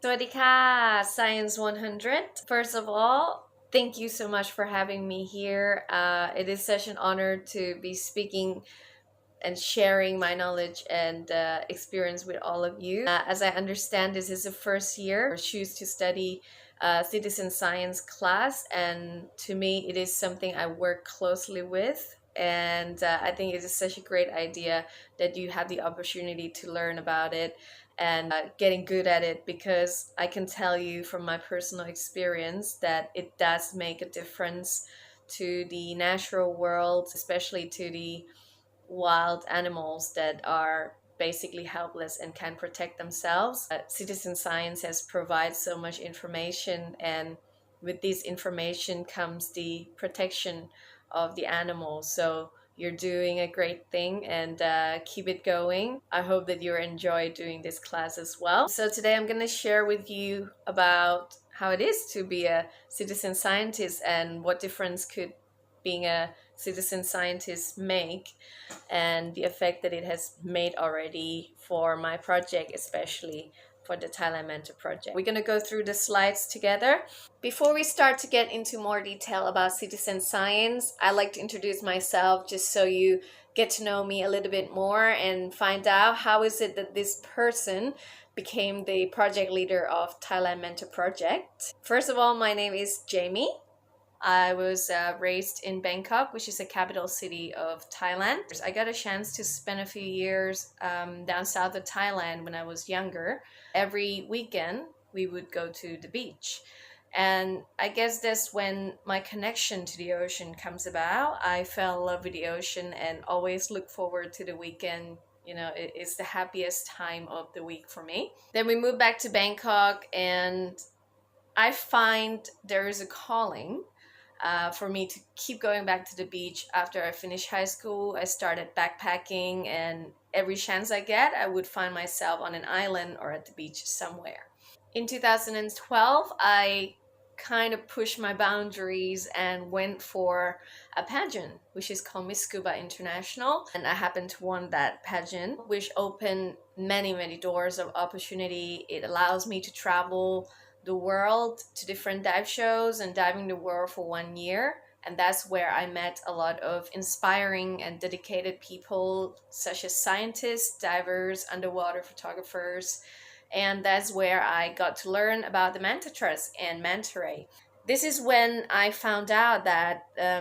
สวัสดีค่ะ Science 100. First of all, thank you so much for having me here. It is such an honor to be speaking and sharing my knowledge and experience with all of you. As I understand, this is the first year I choose to study citizen science class, and to me, it is something I work closely with. And I think it is such a great idea that you have the opportunity to learn about it and getting good at it, because I can tell you from my personal experience that it does make a difference to the natural world, especially to the wild animals that are basically helpless and can protect themselves. Citizen science has provided so much information, and with this information comes the protection of the animals. So you're doing a great thing, and keep it going. I hope that you enjoy doing this class as well. So today I'm going to share with you about how it is to be a citizen scientist and what difference could being a citizen scientist make, and the effect that it has made already for my project, especially for the Thailand Manta project. We're going to go through the slides together. Before we start to get into more detail about citizen science, I'd like to introduce myself just so you get to know me a little bit more and find out how is it that this person became the project leader of Thailand Manta project. First of all, my name is Jamie. I was raised in Bangkok, which is the capital city of Thailand. I got a chance to spend a few years down south of Thailand when I was younger. Every weekend, we would go to the beach. And I guess that's when my connection to the ocean comes about. I fell in love with the ocean and always look forward to the weekend. You know, it's the happiest time of the week for me. Then we moved back to Bangkok, and I find there is a calling for me to keep going back to the beach. After I finished high school, I started backpacking, and every chance I get, I would find myself on an island or at the beach somewhere. In 2012, I kind of pushed my boundaries and went for a pageant, which is called Miss Scuba International. And I happened to win that pageant, which opened many, many doors of opportunity. It allows me to travel the world to different dive shows and diving the world for 1 year. And that's where I met a lot of inspiring and dedicated people, such as scientists, divers, underwater photographers. And that's where I got to learn about the manta trust and manta ray. This is when I found out that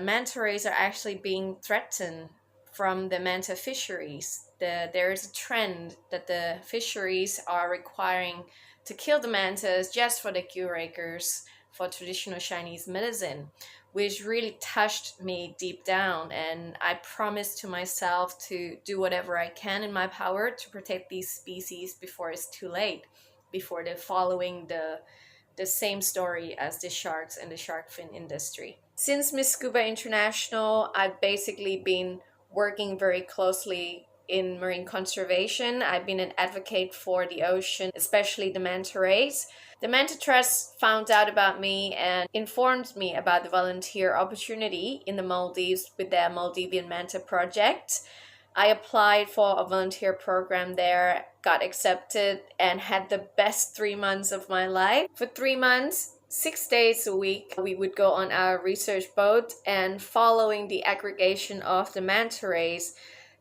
manta rays are actually being threatened from the manta fisheries. There is a trend that the fisheries are requiring to kill the mantas just for the curakers for traditional Chinese medicine, which really touched me deep down. And I promised to myself to do whatever I can in my power to protect these species before it's too late, before they're following the same story as the sharks and the shark fin industry. Since Miss Scuba International, I've basically been working very closely in marine conservation. I've been an advocate for the ocean, especially the manta rays. The Manta Trust found out about me and informed me about the volunteer opportunity in the Maldives with their Maldivian Manta project. I applied for a volunteer program there, got accepted, and had the best 3 months of my life. For 3 months, 6 days a week, we would go on our research boat and following the aggregation of the manta rays.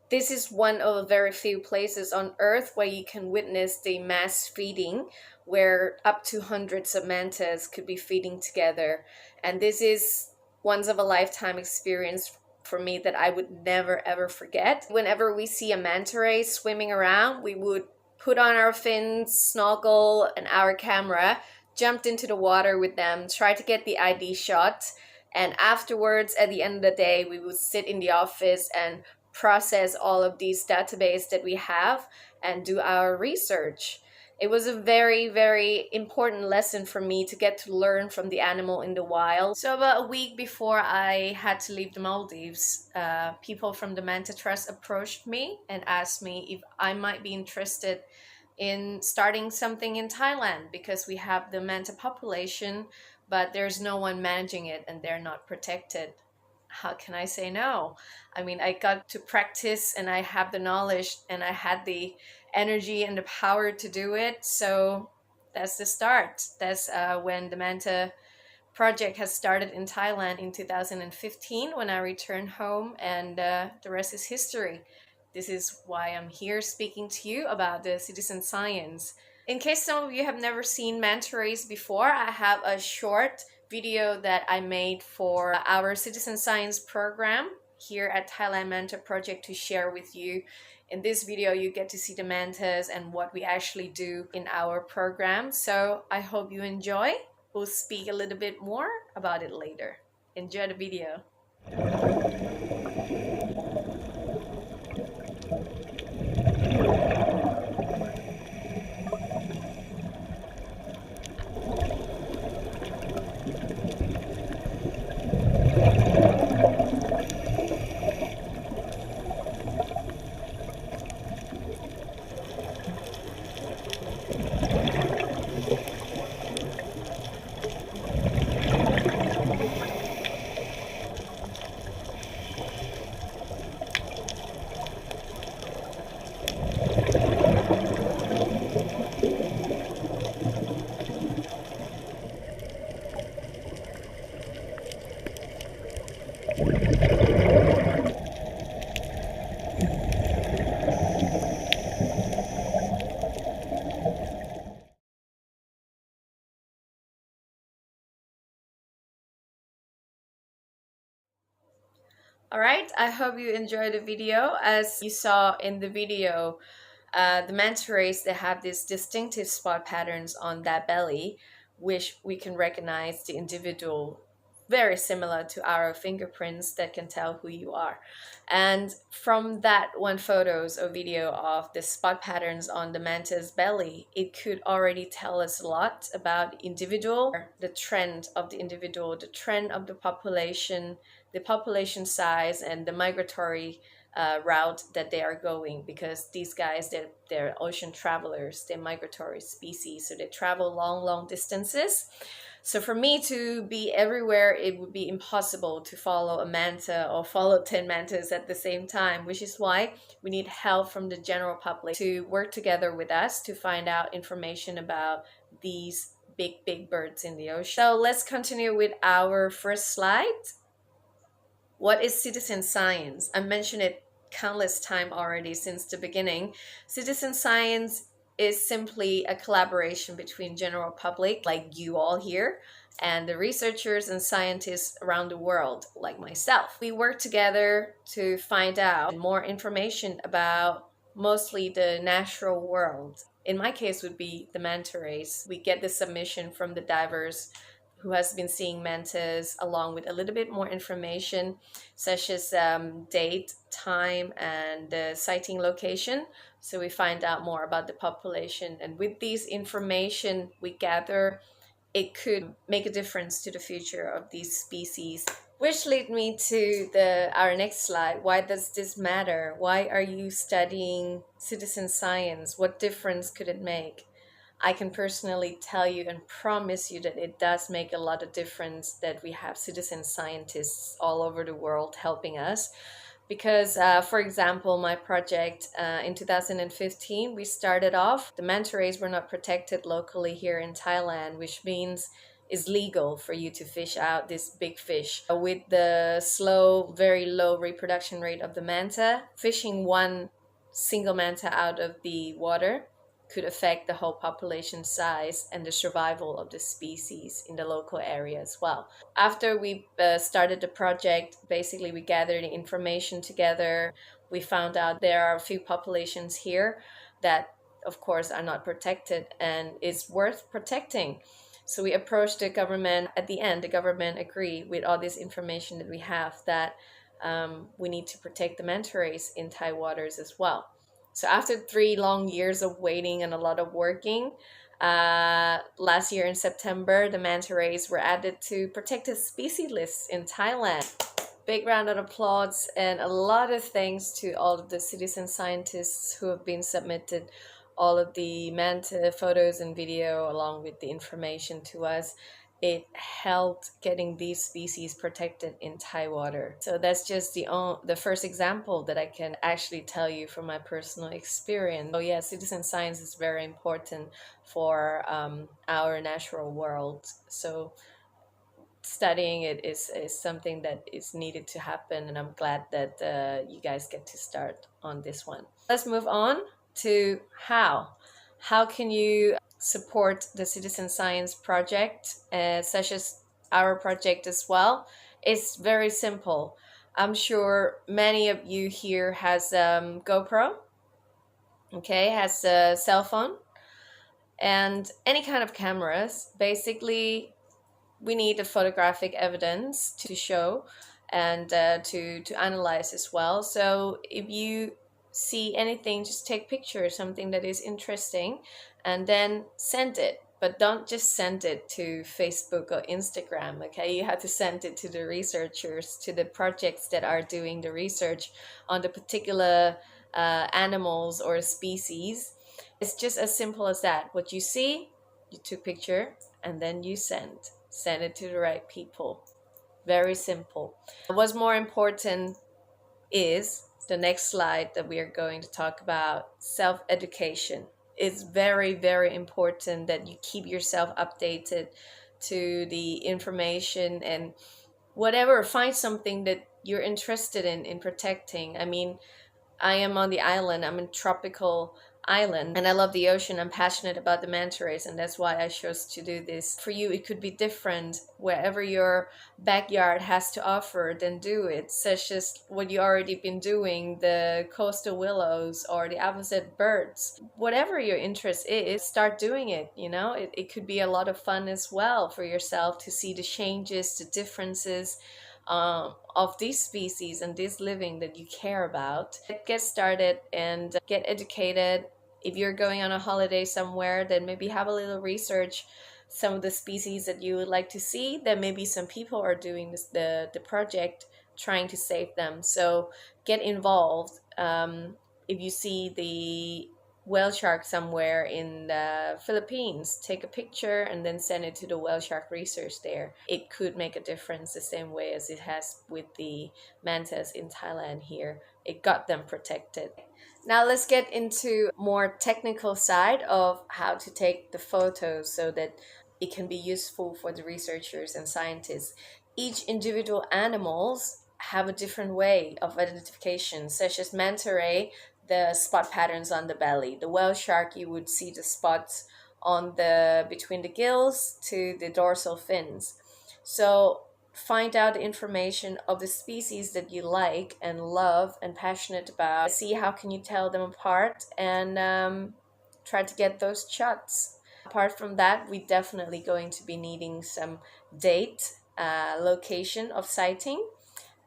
This is one of very few places on Earth where you can witness the mass feeding, where up to hundreds of mantas could be feeding together. And this is once of a lifetime experience for me that I would never ever forget. Whenever we see a manta ray swimming around, we would put on our fins, snorkel, and our camera, jumped into the water with them, try to get the ID shot. And afterwards, at the end of the day, we would sit in the office and process all of these databases that we have and do our research. It was a very, very important lesson for me to get to learn from the animal in the wild. So about a week before I had to leave the Maldives, people from the Manta Trust approached me and asked me if I might be interested in starting something in Thailand, because we have the manta population, but there's no one managing it and they're not protected. How can I say no? I mean, I got to practice and I have the knowledge and I had the energy and the power to do it. So that's the start. That's when the Manta project has started in Thailand in 2015 when I returned home, and the rest is history. This is why I'm here speaking to you about the citizen science. In case some of you have never seen manta rays before, I have a short video that I made for our citizen science program here at Thailand Manta Project to share with you. In this video, you get to see the mantas and what we actually do in our program. So I hope you enjoy. We'll speak a little bit more about it later. Enjoy the video. All right, I hope you enjoyed the video. As you saw in the video, the manta rays, they have these distinctive spot patterns on that belly, which we can recognize the individual, very similar to our fingerprints that can tell who you are. And from that one photos or video of the spot patterns on the manta's belly, it could already tell us a lot about the individual, the trend of the individual, the trend of the population size, and the migratory route that they are going, because these guys, they're ocean travelers, they're migratory species, so they travel long distances. So for me to be everywhere, it would be impossible to follow a manta or follow 10 mantas at the same time, which is why we need help from the general public to work together with us to find out information about these big birds in the ocean. So let's continue with our first slide. What is citizen science? I mentioned it countless times already since the beginning. Citizen science is simply a collaboration between general public, like you all here, and the researchers and scientists around the world, like myself. We work together to find out more information about mostly the natural world. In my case would be the manta rays. We get the submission from the divers who has been seeing mantas, along with a little bit more information such as date, time, and the sighting location. So we find out more about the population, and with these information we gather, it could make a difference to the future of these species. Which lead me to our next slide. Why does this matter? Why are you studying citizen science? What difference could it make? I can personally tell you and promise you that it does make a lot of difference that we have citizen scientists all over the world helping us. Because, for example, my project in 2015, we started off, the manta rays were not protected locally here in Thailand, which means it's legal for you to fish out this big fish. With the slow, very low reproduction rate of the manta, fishing one single manta out of the water could affect the whole population size and the survival of the species in the local area as well. After we started the project, basically we gathered the information together. We found out there are a few populations here that, of course, are not protected and is worth protecting. So we approached the government. At the end, the government agreed with all this information that we have that we need to protect the manta rays in Thai waters as well. So after 3 long years of waiting and a lot of working, last year in September, the manta rays were added to protected species lists in Thailand. Big round of applause, and a lot of thanks to all of the citizen scientists who have been submitted all of the manta photos and video along with the information to us. it helped getting these species protected in Thai water. So that's just the first example that I can actually tell you from my personal experience. So yeah, citizen science is very important for our natural world. So studying it is something that is needed to happen, and I'm glad that you guys get to start on this one. Let's move on to how can you support the citizen science project, such as our project as well. It's very simple. I'm sure many of you here has GoPro, okay, has a cell phone and any kind of cameras. Basically, we need the photographic evidence to show and to analyze as well. So if you see anything, just take pictures, something that is interesting, and then send it. But don't just send it to Facebook or Instagram, okay? You have to send it to the researchers, to the projects that are doing the research on the particular animals or species. It's just as simple as that. What you see, you took picture, and then you send it to the right people. Very simple. What's more important is the next slide that we are going to talk about: self-education. It's very, very important that you keep yourself updated to the information, and whatever, find something that you're interested in protecting. I mean, I am on the island. I'm in tropical island and I love the ocean. I'm passionate about the manta rays, and that's why I chose to do this. For you, it could be different. Wherever your backyard has to offer, then do it, such as what you already been doing, the coastal willows or the opposite birds. Whatever your interest is, start doing it. It could be a lot of fun as well for yourself to see the changes, the differences of these species and this living that you care about. Get started and get educated. If you're going on a holiday somewhere, then maybe have a little research some of the species that you would like to see. Then maybe some people are doing the project trying to save them. So get involved. If you see the whale shark somewhere in the Philippines, take a picture and then send it to the whale shark research there. It could make a difference the same way as it has with the mantas in Thailand here. It got them protected. Now let's get into more technical side of how to take the photos so that it can be useful for the researchers and scientists. Each individual animals have a different way of identification, such as manta ray, the spot patterns on the belly. The whale shark, you would see the spots on the between the gills to the dorsal fins. So find out the information of the species that you like and love and passionate about. See how can you tell them apart, and try to get those shots. Apart from that, we're definitely going to be needing some date, location of sighting,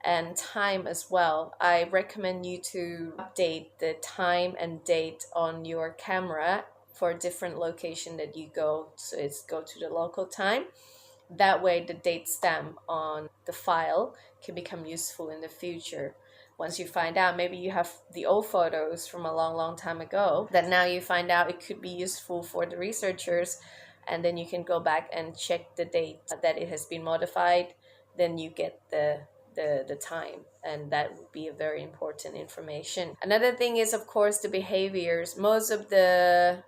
and time as well. I recommend you to update the time and date on your camera for a different location that you go. So it's go to the local time. That way the date stamp on the file can become useful in the future. Once you find out, maybe you have the old photos from a long, long time ago that now you find out it could be useful for the researchers, and then you can go back and check the date that it has been modified. Then you get the time, and that would be a very important information. Another thing is, of course, the behaviors. Most of the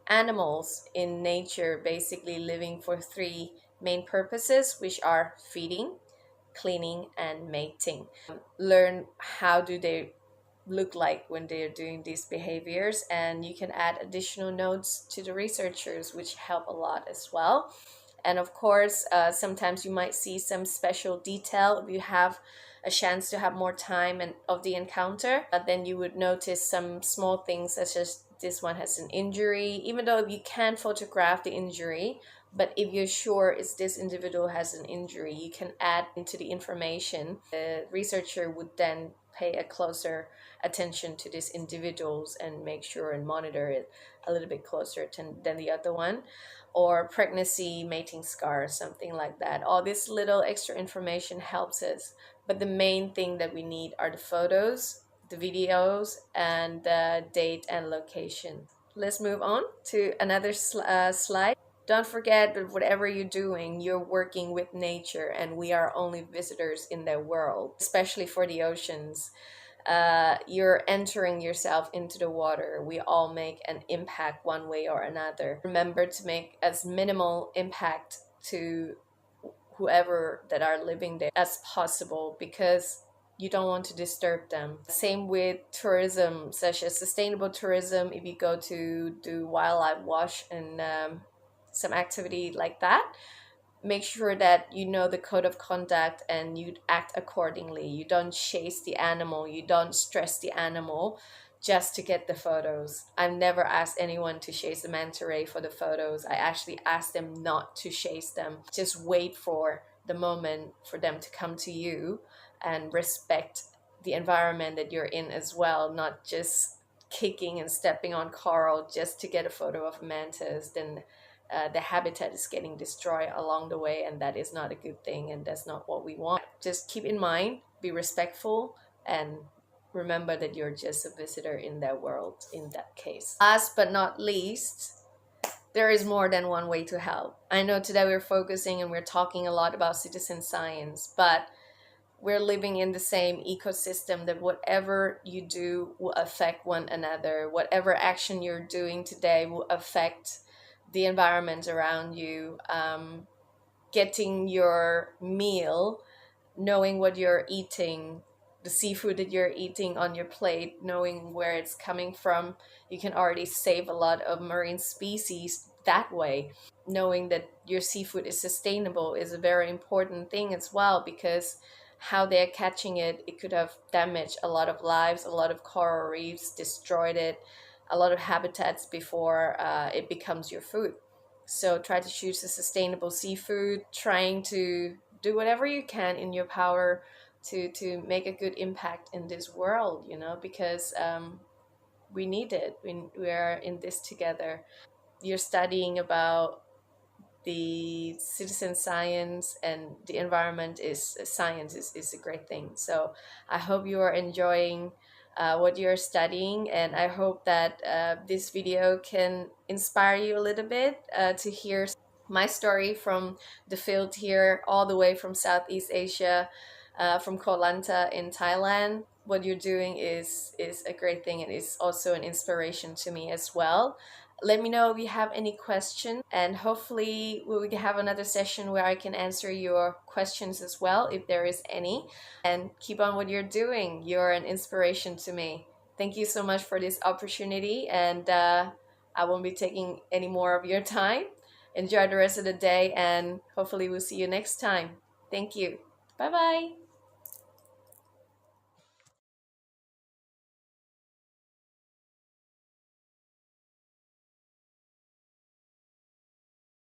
animals in nature basically living for three main purposes, which are feeding, cleaning, and mating. Learn how do they look like when they're doing these behaviors, and you can add additional notes to the researchers, which help a lot as well. And of course, sometimes you might see some special detail. If you have a chance to have more time and of the encounter, then you would notice some small things, such as this one has an injury, even though you can photograph the injury. But if you're sure it's this individual has an injury, you can add into the information. The researcher would then pay a closer attention to these individuals and make sure and monitor it a little bit closer than the other one. Or pregnancy, mating scars, something like that. All this little extra information helps us. But the main thing that we need are the photos, the videos, and the date and location. Let's move on to another slide. don't forget that whatever you're doing, you're working with nature, and we are only visitors in their world, especially for the oceans. You're entering yourself into the water. We all make an impact one way or another. Remember to make as minimal impact to whoever that are living there as possible, because you don't want to disturb them. Same with tourism, such as sustainable tourism. If you go to do wildlife wash and some activity like that, make sure that you know the code of conduct and you act accordingly. You don't chase the animal, you don't stress the animal just to get the photos. I've never asked anyone to chase a manta ray for the photos. I actually asked them not to chase them. Just wait for the moment for them to come to you, and respect the environment that you're in as well, not just kicking and stepping on coral just to get a photo of mantas. Then the habitat is getting destroyed along the way, and that is not a good thing, and that's not what we want. Just keep in mind, be respectful, and remember that you're just a visitor in their world in that case. Last but not least, there is more than one way to help. I know today we're focusing and we're talking a lot about citizen science, but we're living in the same ecosystem, that whatever you do will affect one another. Whatever action you're doing today will affect the environment around you. Getting your meal, knowing what you're eating, the seafood that you're eating on your plate, knowing where it's coming from, you can already save a lot of marine species that way. Knowing that your seafood is sustainable is a very important thing as well, because how they're catching it, it could have damaged a lot of lives, a lot of coral reefs, destroyed it, a lot of habitats before it becomes your food. So try to choose a sustainable seafood, trying to do whatever you can in your power to make a good impact in this world, because we need it. We are in this together. You're studying about the citizen science, and the environment is science is a great thing. So I hope you are enjoying what you're studying, and I hope that this video can inspire you a little bit to hear my story from the field here, all the way from Southeast Asia, from Koh Lanta in Thailand. What you're doing is a great thing, and it's also an inspiration to me as well. Let me know if you have any questions, and hopefully we will have another session where I can answer your questions as well, if there is any. And keep on what you're doing. You're an inspiration to me. Thank you so much for this opportunity, and I won't be taking any more of your time. Enjoy the rest of the day, and hopefully we'll see you next time. Thank you. Bye bye.